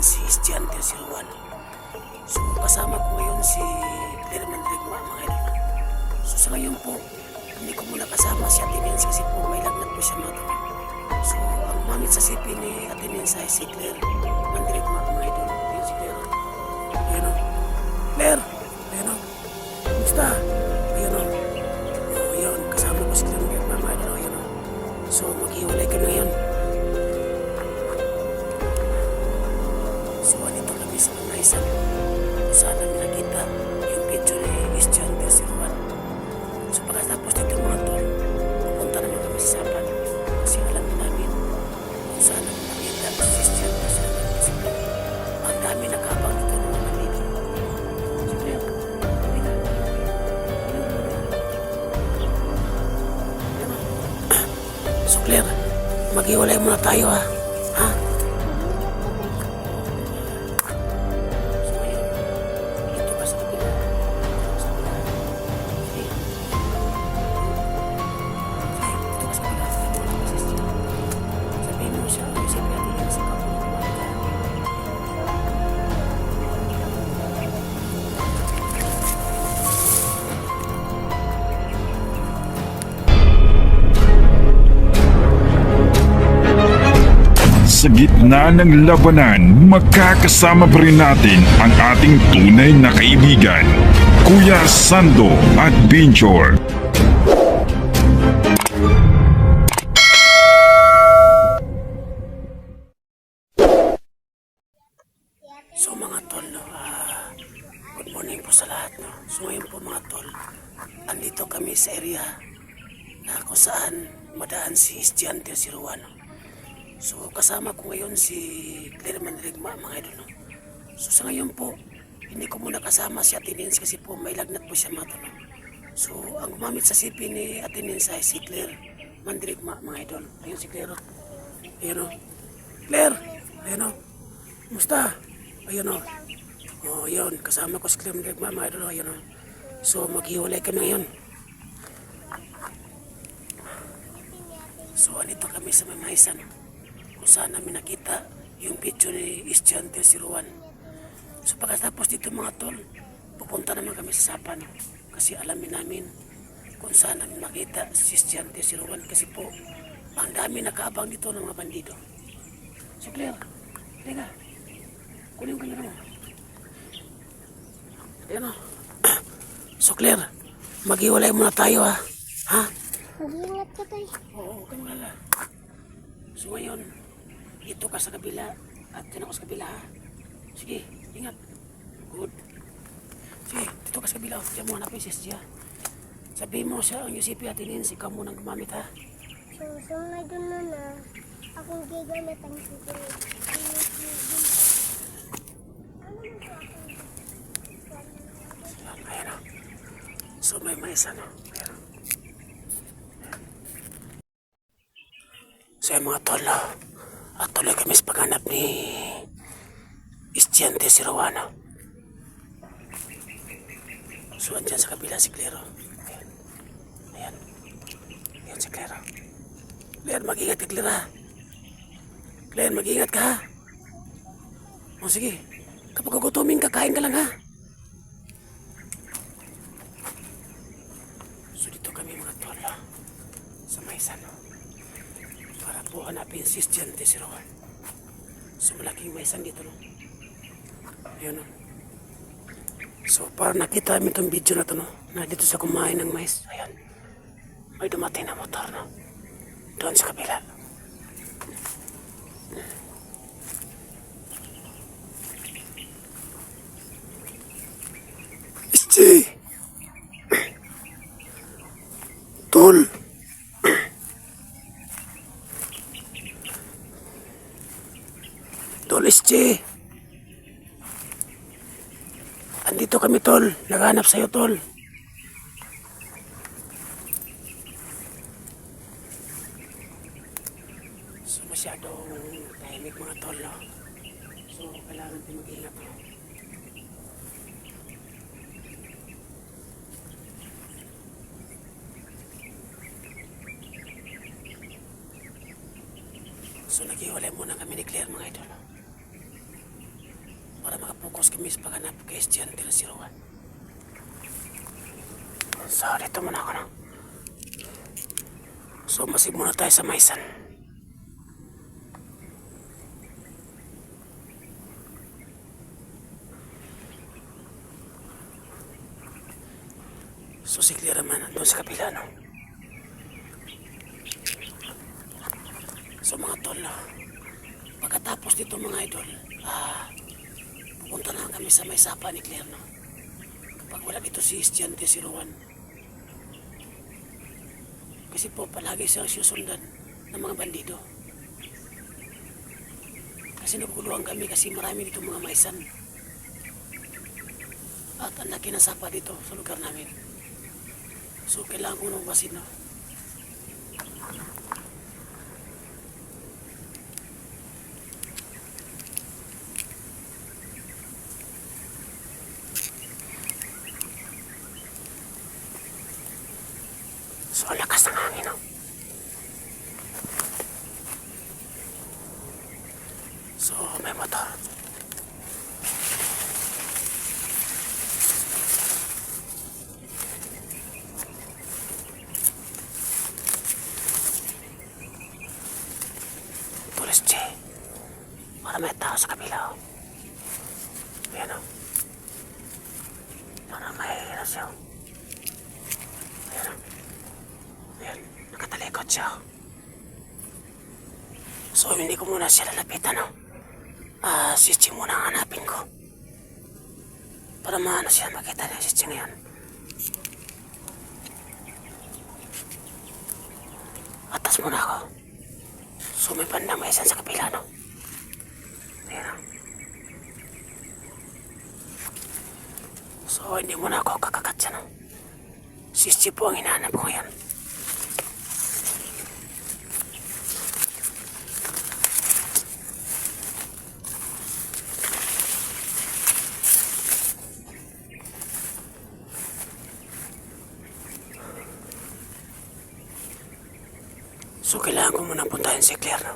si Estudyante 01. So kasama ko ngayon si Claire Mandrigma, mga idol. So sa ngayon po, hindi ko muna kasama si Atenense kasi po may lagnat po siya, mga idol. So ang mamit sa CP ni Atenense ay si Claire Mandrigma, mga idol. Yun si Claire. Ayan o. Claire! Ayan o. Kumusta? Ayan o. O yun, kasama ko si Claire Mandrigma, mga idol. Ayan o. So maghiwalay kami ngayon. So andito kami sa Manaysan. Kung saan namin nakita yung video ni Estudyante 01. So pagkatapos dito, mga tol, pupunta naman kami sa Sapan. Kasi alam namin kung saan namin nakita si Estudyante 01. Kasi ang dami nakabang dito ng mga dito. So Claire, hindi na. So Claire, maghiwalay muna tayo, ha? Ha? Sa gitna ng labanan, magkakasama pa rin natin ang ating tunay na kaibigan, Kuya Sando at Binchor. So mga tol, no, good morning po sa lahat. No? So ngayon po mga tol, andito kami sa area na kung saan madaan si Estudyante 01. No? So kasama ko ngayon si Claire Mandrigma, mga idol. No? So sa ngayon po, hindi ko muna kasama si Atenense kasi po may lagnat po siya, mga tol. No? So ang gumamit sa CP ni Atenense ay si Claire Mandrigma, mga idol. Ayun si Claire. Ayun o. Claire! Ayun o. Kumusta? Ayun o. O yun, kasama ko si Claire Mandrigma, mga idol. Ayun o. So maghiwalay kami ngayon. So andito kami sa Manaysan. Kung saan namin nakita yung video ni Estudyante 01. So pagkatapos dito, mga tol, pupunta naman kami sa Sapan. Kasi alamin namin kung saan namin nakita si Estudyante 01. Kasi po, ang dami nakaabang dito ng mga bandido. So Claire, halika. Kunin ko mo. Ayan o. So Claire, maghiwalay muna tayo, ha? Ha? Mag-iingat ka tayo. Oo, huwag ka magalala. So ngayon, dito ka sa kabila at dyan ako sa kabila, ha? Sige, ingat. Good. Sige, dito ka sa kabila. Diyan mo hanapin si Estia. Sabihin mo siya ang UCP Atenense, ikaw munang gumamit, ha? So, sunod doon na akong gigamit ang secret. Ayan o. So may isa, no? Ayan o. So yung mga tol, no? At tuloy kami sa paghanap ni Estudyante 01. So andyan sa kabila si Claire. Ayan. Ayan. Ayan si Claire. Claire, mag-ingat ka, Claire, ha? Claire, mag-ingat ka, ha? O sige, kapag gugutumin ka, kain ka lang, ha? So dito kami, mga tol, sa Maysan, para po hanapin si Estudyante 01. So malaking Maysan dito, no? Ayun, no? So para nakita namin itong video na to, no? Na dito sa kumain ng mais. Ayan. May dumating na motor, no? Doon sa kabila. Esti! Tol! Tol, Esti! Andito kami, tol. Naghanap sa'yo, tol. So masyadong tahimik, mga tol, no? So kailangan natin mag-ingat, no? So naghiwalay muna kami ni Claire, mga idol. para makapokus kami sa paghanap kay Estudyante 01. So, dito muna ako, no? So, masig muna tayo sa Maisan. So, si Clear naman doon sa kapila, no? So, mga tol, no? Pagkatapos dito, mga idol, pupunta na kami sa may sapa ni Clear, no? Kapag wala dito si Estudyante 01. Kasi po, palagi siyang susundan ng mga bandido. Kasi naguguluhan kami kasi marami dito mga maisan. At ang laki ng sapa dito sa lugar namin. So, kailangan ko nung basin, no? So, ang lakas ng hangin, no? So, may motor. Tulis, Che. Para may tao sa kabila, oh. Ayan, oh. Para may siya, oh. Ayan, oh. Ayan, nakatalikod siya, oh. So, hindi ko muna siya lalapitan, no? Si Chi muna ang hanapin ko. Para maano siya, makita niya si Chi ngayon. Atas muna ako. So, may bandang maisan sa kapila, no? Ayan, no? So, hindi muna ako kakakat siya, no? Si Chi po ang hinahanap ko ngayon. So, kailangan ko munang puntahan si Claire, no?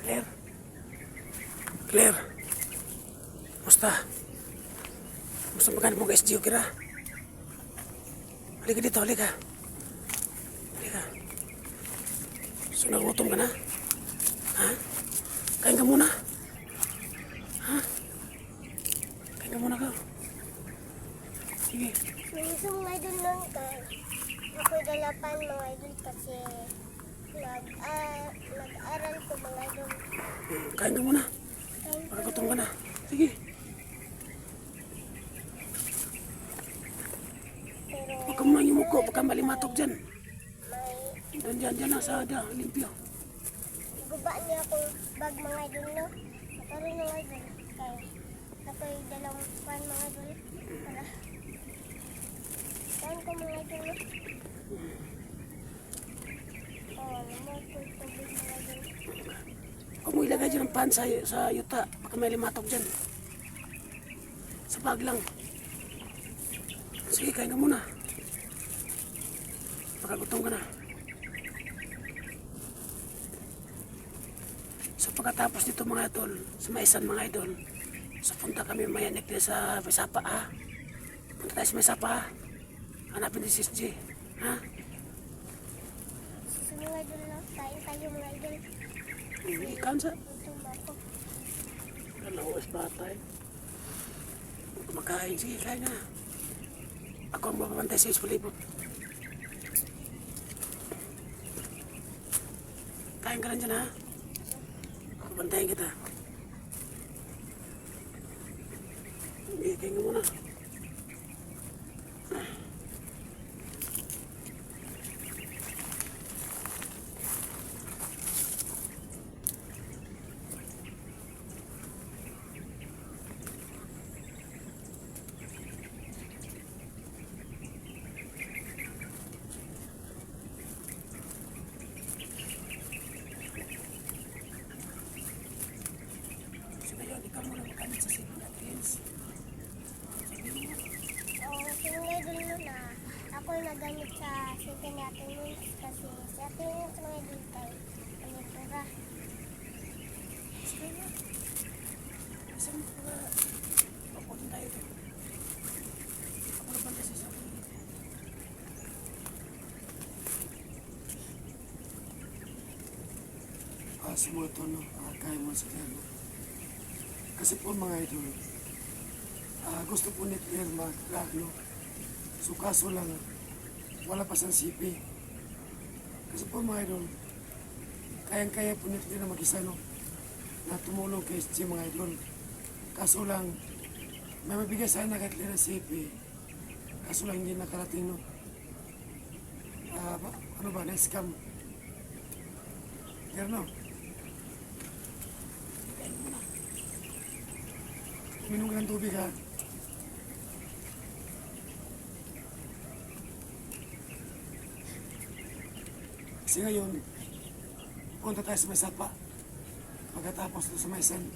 Claire? Claire? Musta? Musta maghanap mo ka SGO, kira? Halika dito, halika. Halika. So, nagutom ka na? Ha? Kain ka muna. Ha? Kain ka muna ka. Sige. May isang mga idol lang ka. Ako'y dalapan mga idol kasi nag-aral ko mga idol. Kain ka muna. Pagkagutom ka na. Sige. Pero Huwag ka muna yumuko. Huwag ka malimatok dyan. may Dyan na sa limpyo. guba niya akong bag mga idol no. Karoon mga idol. Kaya ako'y dalawang pan mga idol. Para kain ko mga idol no. Naman ko tubig mga idol. Huwag mo ilagay dyan ang pan sa yuta. Baka may limatok dyan. Sa bag lang. Sige, kain ka muna. Pagkagutom ka na. So pagkatapos dito mga idol, sa Maisan mga idol, so punta kami mayanik din sa may sapa, ha? Punta tayo sa may sapa, ha? Hanapin din si SG, ha? So mga idol no. Kain tayo mga idol. Ikaw sa? Gutom ako. Kalawas batay. Kumakain, sige, kain na. Ako ang mapapantay sa ispalibot. Kain ka lang dyan, ha? Bantayin kita. Sige, kain ka muna. So ngayon, ikaw muna makamit sa city natin. Sige. kina Ate Nins kasi si Ate Nins mga idol kay panitura. Sige na. Isang papunta tayo doon. Ako na banda sa isang si mga tono, kaya mo sa kaya no? Kasi po mga idol, gusto po ni Claire mag-lagno. So kaso lang, wala pa siyang sipi. Kasi po mga idol, kayang-kaya po ni Claire na mag-isa no? Na tumulong kay si mga idol. Kaso lang, may mabigay sana kay Claire na sipi. Kaso lang hindi nakarating no? Ano ba, na-scam. Claire no? Minum ka ng tubig ha. Kasi ngayon, punta tayo sa may sapa. Pagkatapos doon sa may sen.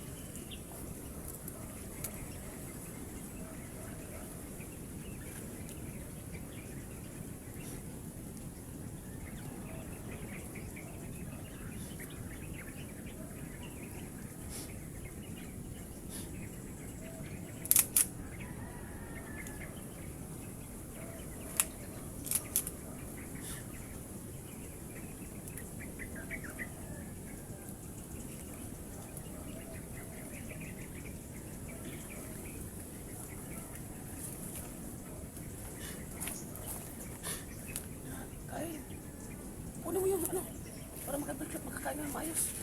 Kain. Kunin mo yung ano, para makakain ng maayos.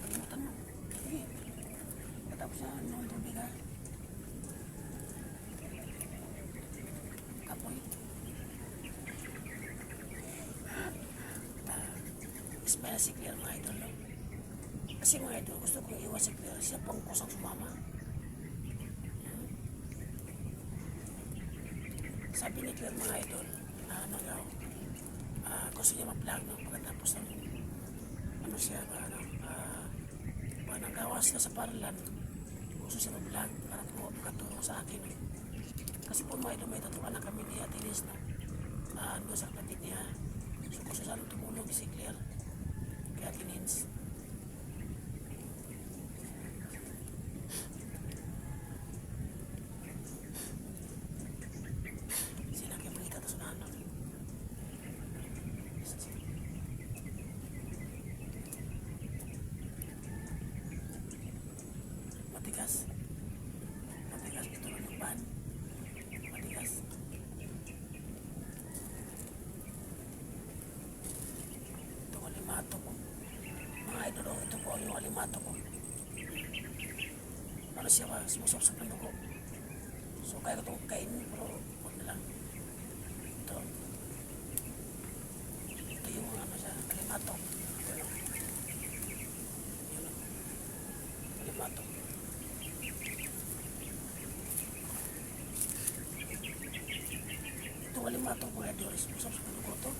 Kalimutan mo. Sige. Katapos na ano, ang tubig ha. Kapoy. Espera si Claire mga idol. No? Kasi mga idol, gusto kong iwan si Claire. Siya pang kusang sumama. Sabi ni Claire mga idol, ano daw, gusto niya ma-vlog no? Pagkatapos ng ano siya ba nanggawas na sa paralan, gusto siya ma-vlog para makatulong sa akin no? Kasi po mga idol, may tatuan na kami ni Ate Liz no? Ano sa kapatid niya, so gusto sana tumulong si Claire kay Ate Liz. Sila kayo mga itatusunahan no? Matigas. Matigas pitulong yung pan. Matigas. Ito ang alimato ko. Mga idol, ito po yung alimato ko. Ano siya ba? Sumusapsap ng dugo. So kaya ko itong kainin, pero huwag na lang. Ito. Ito yung ano siya, alimato. Ito. Yun. Alimato. Itong alimato mga idol, sumusapsap ng dugo to.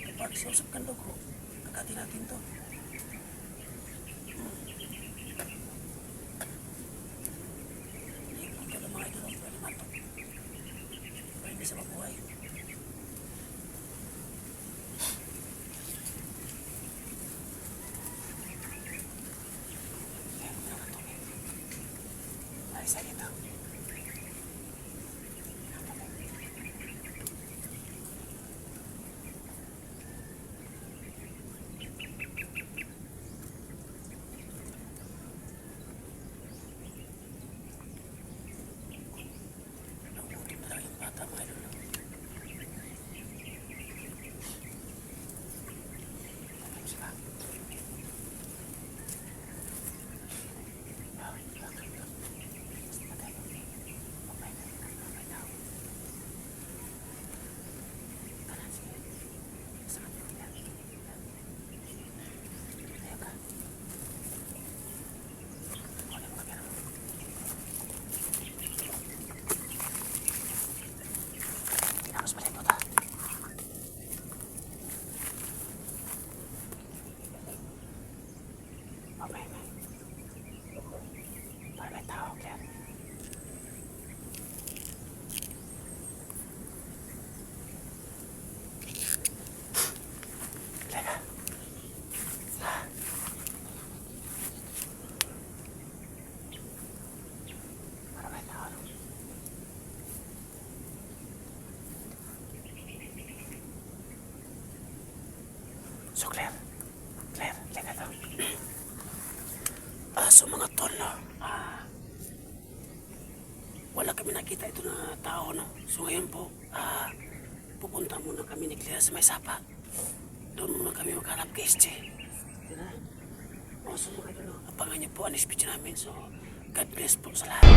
Kapag sumusap ng dugo, kakati natin to. Ito na mga idol, alimato. Pero hindi sa mabuhay. Ay, sa ito. Nagutom na lang yung bata mga idol. Ano sila? Bakit? Basta tayo. So Claire, teka to. So mga tol, no? Wala kami nakita ito na tao, no? So ngayon po, pupunta muna kami ni Claire sa may sapa. Doon muna kami maghanap kay SJ. Diba? So mga tol, no? Abangan niyo po ang speech namin. So, God bless po sa lahat.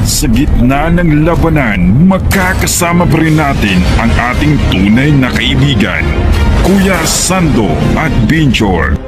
Sa gitna ng labanan, magkakasama pa rin natin ang ating tunay na kaibigan, Kuya Sando at Binchor.